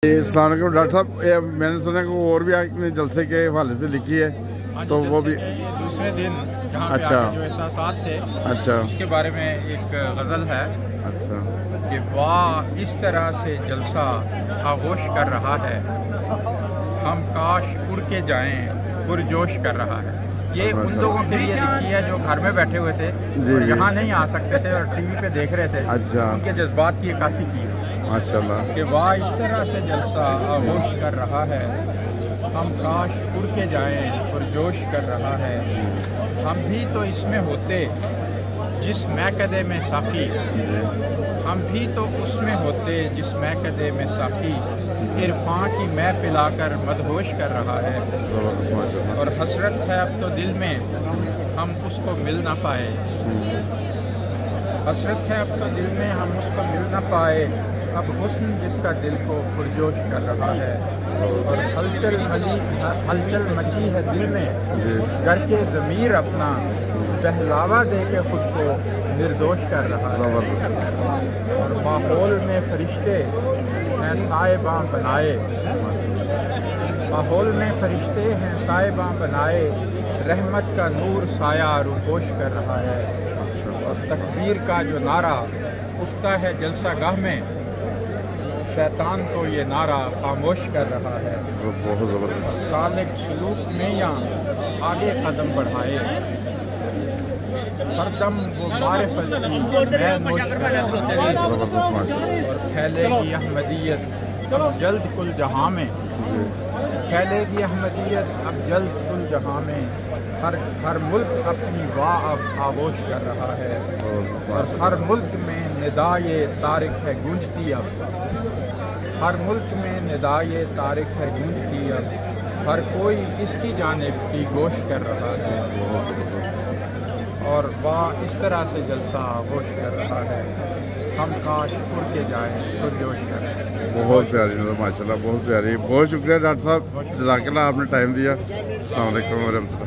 السلام علیکم ڈاکٹر صاحب، میں نے سنا کہ اور بھی آپ نے جلسے کے حوالے سے لکھی ہے تو وہ بھی دوسرے دن اچھا جو احساسات تھے اچھا اس کے بارے میں ایک غزل ہے اچھا کہ واہ اس طرح سے جلسہ آغوش کر رہا ہے، ہم کاش اڑ کے جائیں پرجوش کر رہا ہے۔ یہ ان لوگوں کے لیے لکھی ہے جو گھر میں بیٹھے ہوئے تھے اور یہاں نہیں آ سکتے تھے اور ٹی وی پہ دیکھ رہے تھے، اچھا ان کے جذبات کی عکاسی کی ہے ماشاءاللہ کہ واہ اس طرح سے جلسہ آغوش کر رہا ہے، ہم کاش اڑ کے جائیں پرجوش کر رہا ہے۔ ہم بھی تو اس میں ہوتے جس میکدے میں ساقی، ہم بھی تو اس میں ہوتے جس میکدے میں ساقی، عرفاں کی میں پلا کر مدہوش کر رہا ہے۔ اور حسرت ہے اب تو دل میں ہم اس کو مل نہ پائے، حسرت ہے اب تو دل میں ہم اس کو مل نہ پائے، اب حسن جس کا دل کو پرجوش کر رہا ہے۔ اور ہلچل مچی ہے دل میں گرچہ ضمیر اپنا بہلاوا دے کے خود کو نردوش کر رہا ہے۔ اور ماحول میں فرشتے ہیں صاحباں بنائے، ماحول میں فرشتے ہیں صاحباں بنائے، رحمت کا نور سایہ روپوش کر رہا ہے۔ اور تکبیر کا جو نعرہ اٹھتا ہے جلسہ گاہ میں، شیطان کو یہ نعرہ خاموش کر رہا ہے۔ بہت زبردست سالک سلوک میں یا آگے قدم بڑھائے، ہر دم وہ معرفت کی میں نوش کر رہا ہے۔ اور پھیلے گی احمدیت اب جلد کل جہاں میں، پھیلے گی احمدیت اب جلد کل جہاں میں، ہر ملک اپنی واہ اب آغوش کر رہا ہے۔ اور ہر ملک میں ندائے طارق ہے گونجتی اب، ہر ملک میں ندائے طارق ہے گونجتی اب، ہر کوئی اس کی جانب کی گوش کر رہا ہے۔ اور واہ اس طرح سے جلسہ آغوش کر رہا ہے، ہم کاش اڑ کے جائیں پرجوش کر رہے ہیں۔ بہت پیاری نظر ماشاءاللہ، بہت پیاری۔ بہت شکریہ ڈاکٹر صاحب، جزاک اللہ، آپ نے ٹائم دیا۔ السلام علیکم ورحمۃ اللہ۔